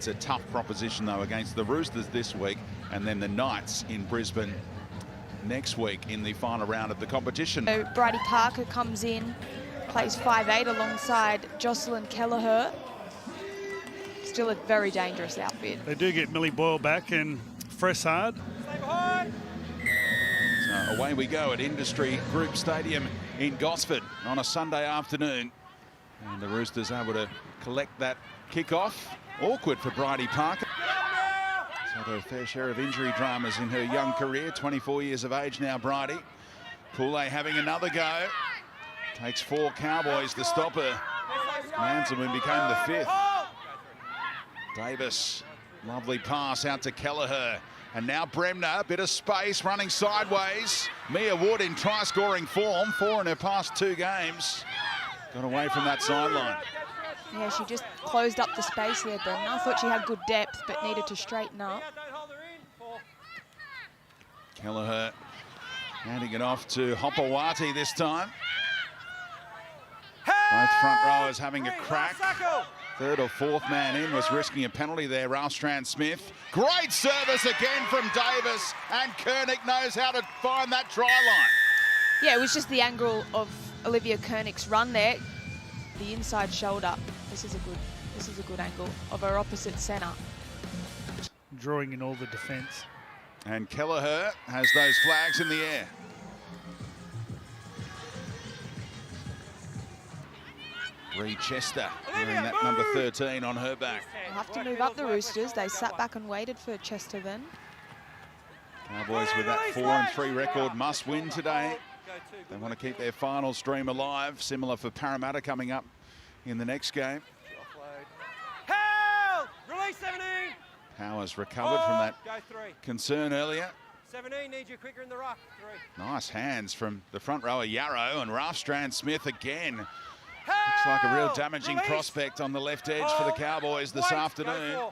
It's a tough proposition, though, against the Roosters this week, and then the Knights in Brisbane next week in the final round of the competition. So Bridie Parker comes in, plays 5'8" alongside Jocelyn Kelleher. Still a very dangerous outfit. They do get Millie Boyle back and Fressard. So away we go at Industry Group Stadium in Gosford on a Sunday afternoon. And the Roosters able to collect that kick-off. Awkward for Bridie Parker. She's had her fair share of injury dramas in her young career. 24 years of age now, Bridie. Poulet having another go. Takes 4 Cowboys to stop her. Manselman became the 5th. Davis, lovely pass out to Kelleher. And now Bremner, a bit of space, running sideways. Mia Wood in try-scoring form, 4 in her past 2 games. Got away from that sideline. Yeah, she just closed up the space there, Bremner. I thought she had good depth, but needed to straighten up. Kelleher handing it off to Hopewati this time. Both front rowers having a crack. Third or fourth man in was risking a penalty there, Ralstrand Smith. Great service again from Davis, and Koenig knows how to find that try line. Yeah, it was just the angle of Olivia Koenig's run there. The inside shoulder. This is a good angle of her opposite centre. Drawing in all the defence. And Kelleher has those flags in the air. Bree Chester wearing that number 13 on her back. They'll have to move up the Roosters. They sat back and waited for Chester then. Cowboys with that 4-3 record must win today. They want to keep their final stream alive. Similar for Parramatta coming up in the next game. Release 17. Powers recovered from that concern earlier. 17 needs you quicker in the ruck. 3. Nice hands from the front rower Yarrow, and Ralstrand Smith again. Looks like a real damaging prospect on the left edge for the Cowboys this afternoon.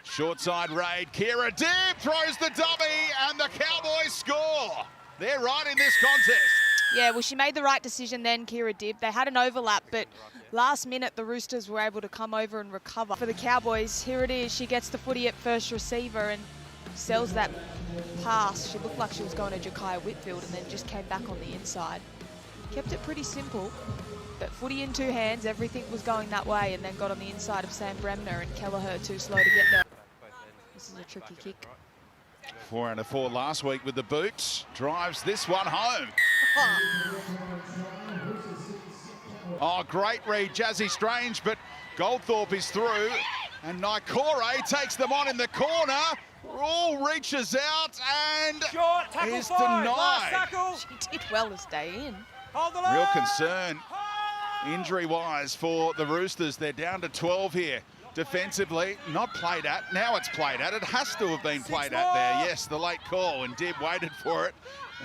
Short side raid, Kira Dibb throws the dummy, and the Cowboys score. They're right in this contest. Yeah, well, she made the right decision then, Kira Dibb. They had an overlap, but last minute the Roosters were able to come over and recover. For the Cowboys, here it is. She gets the footy at first receiver and sells that pass. She looked like she was going to Jakaya Whitfield and then just came back on the inside. Kept it pretty simple, but footy in 2 hands, everything was going that way, and then got on the inside of Sam Bremner, and Kelleher too slow to get there. This is a tricky kick. 4 out of 4 last week with the boots. Drives this one home. Oh, great read, Jazzy Strange, but Goldthorpe is through. And Naikore takes them on in the corner. All reaches out and is denied. She did well to stay in. Real concern, injury-wise, for the Roosters. They're down to 12 here. Defensively, not played at. Now it's played at. It has to have been played at there. Yes, the late call, and Dibb waited for it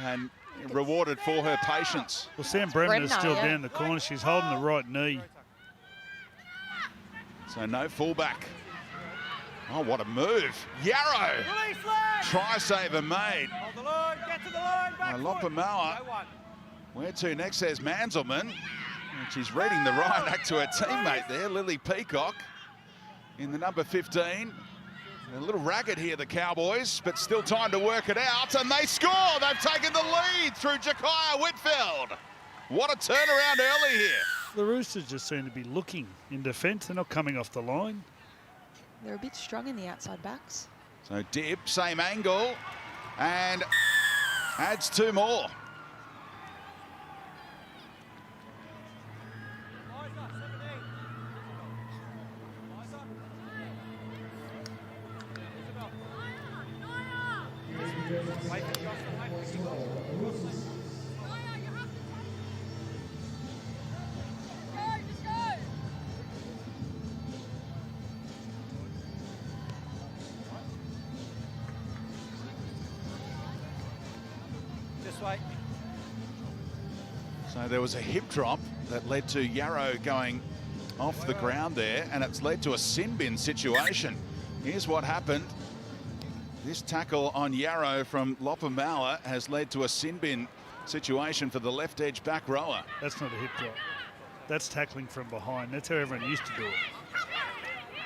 and rewarded for her patience. Well, Sam Bremner's still down the corner. She's holding the right knee. So no fullback. Oh, what a move. Yarrow. Try saver made. By Lopamauer. Where to next, says Manselman. And she's reading the right back to her teammate there, Lily Peacock. In the number 15. A little ragged here, the Cowboys, but still time to work it out, and they score! They've taken the lead through Jakaya Whitfield. What a turnaround early here. The Roosters just seem to be looking in defence. They're not coming off the line. They're a bit strong in the outside backs. So Dibb, same angle, and adds 2 more. So there was a hip drop that led to Yarrow going off the ground there, and it's led to a sin bin situation. Here's what happened. This tackle on Yarrow from Lopamauer has led to a sin bin situation for the left edge back rower. That's not a hip drop. That's tackling from behind. That's how everyone used to do it.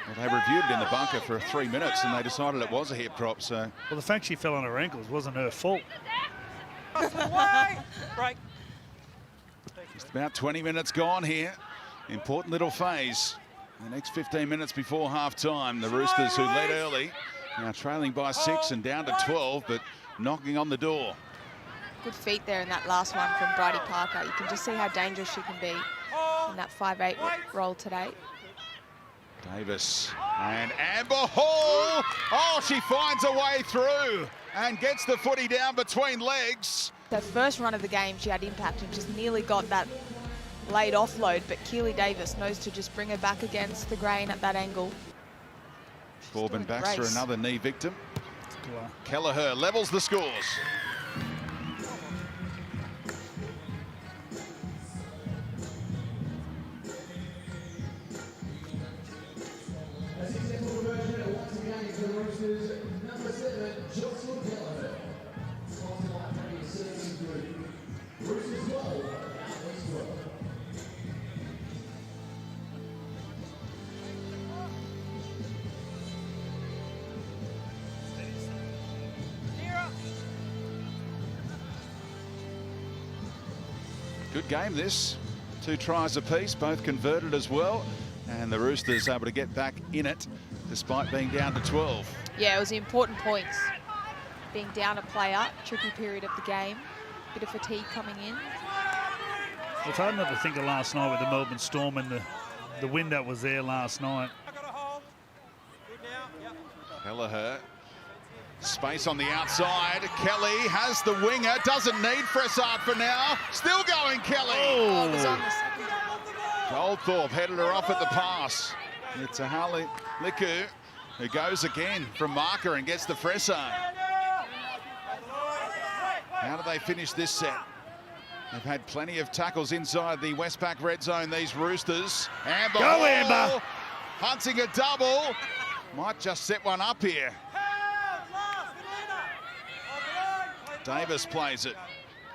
Well, they reviewed it in the bunker for 3 minutes and they decided it was a hip drop. So, well, the fact she fell on her ankles wasn't her fault. Break. just about 20 minutes gone here. Important little phase. The next 15 minutes before half-time. The Roosters, who led early, now trailing by 6 and down to 12, but knocking on the door. Good feet there in that last one from Bridie Parker. You can just see how dangerous she can be in that 5'8" roll today. Davis and Amber Hall. Oh, she finds a way through and gets the footy down between legs. The first run of the game, she had impact and just nearly got that late offload, but Keely Davis knows to just bring her back against the grain at that angle. Corbin Baxter, race. another knee victim. Kelleher levels the scores. Good game this. 2 tries apiece, both converted as well. And the Roosters able to get back in it despite being down to 12. Yeah, it was important points. Being down a player, tricky period of the game. Bit of fatigue coming in. It's hard not to think of last night with the Melbourne Storm and the wind that was there last night. Kelleher, space on the outside. Kelly has the winger, doesn't need Fressard for now. Still going, Kelly. Oh, it was on the second. Goldthorpe headed her off at the pass. It's a Harley Liku who goes again from marker and gets the Fressard. How do they finish this set? They've had plenty of tackles inside the Westpac red zone, these Roosters. Amber Go, Hall, Amber! hunting a double. Might just set one up here. Davis plays it.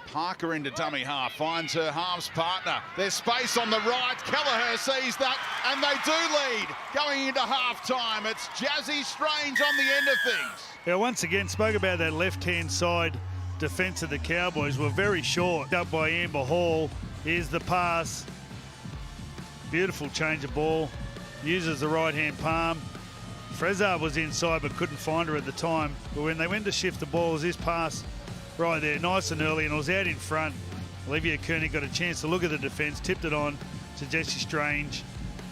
Parker into dummy half, finds her halves partner. There's space on the right. Kelleher sees that, and they do lead going into half-time. It's Jazzy Strange on the end of things. Yeah, once again, spoke about that left-hand side defence of the Cowboys. Were very short. Up by Amber Hall. Here's the pass. Beautiful change of ball. Uses the right-hand palm. Fressard was inside but couldn't find her at the time. But when they went to shift the balls, this pass right there, nice and early, and it was out in front. Olivia Koenig got a chance to look at the defence, tipped it on to Jessie Strange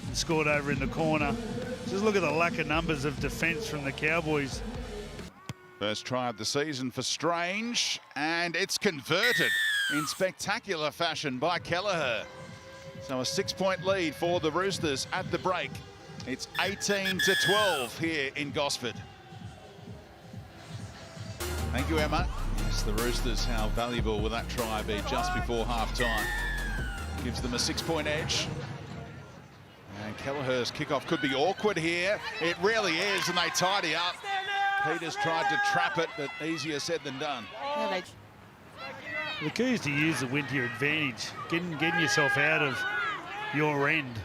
and scored over in the corner. Just look at the lack of numbers of defence from the Cowboys. First try of the season for Strange, and it's converted in spectacular fashion by Kelleher. So a 6-point lead for the Roosters at the break. It's 18-12 here in Gosford. Thank you, Emma. Yes, the Roosters, how valuable will that try be just before half-time? Gives them a 6-point edge. And Kelleher's kickoff could be awkward here. It really is, and they tidy up. Peters tried to trap it, but easier said than done. Yeah, The key is to use the wind to your advantage, getting yourself out of your end.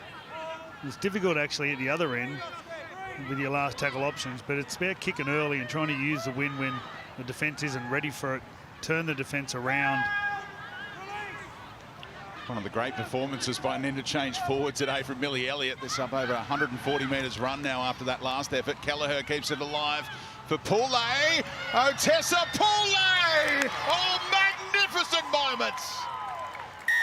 It's difficult actually at the other end with your last tackle options, but it's about kicking early and trying to use the wind when the defence isn't ready for it. Turn the defence around. One of the great performances by an interchange forward today from Millie Elliott. This up over 140 metres run now after that last effort. Kelleher keeps it alive for Poulet. Otessa Poulet! Oh, magnificent moments!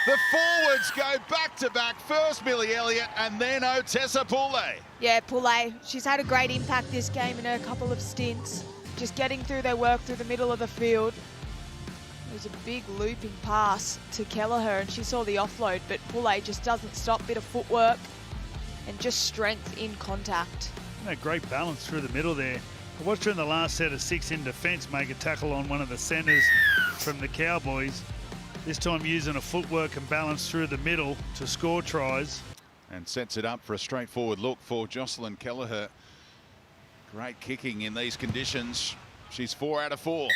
The forwards go back-to-back. First Millie Elliott and then Otessa Poulet. Yeah, Poulet, she's had a great impact this game in her couple of stints. Just getting through their work through the middle of the field. It was a big looping pass to Kelleher and she saw the offload, but Poulet just doesn't stop. Bit of footwork and just strength in contact. And a great balance through the middle there. I watched her in the last set of 6 in defence make a tackle on one of the centres from the Cowboys. This time using a footwork and balance through the middle to score tries. And sets it up for a straightforward look for Jocelyn Kelleher. Great kicking in these conditions. She's 4 out of 4.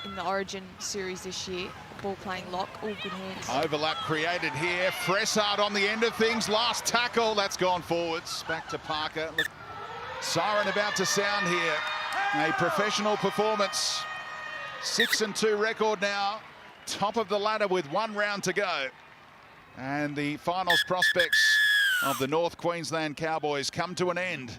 In the Origin series this year, ball playing lock. All good hands. Overlap created here. Fressard on the end of things. Last tackle. That's gone forwards. Back to Parker. Look, siren about to sound here. A professional performance. 6-2 record now. Top of the ladder with 1 round to go. And the finals prospects of the North Queensland Cowboys come to an end.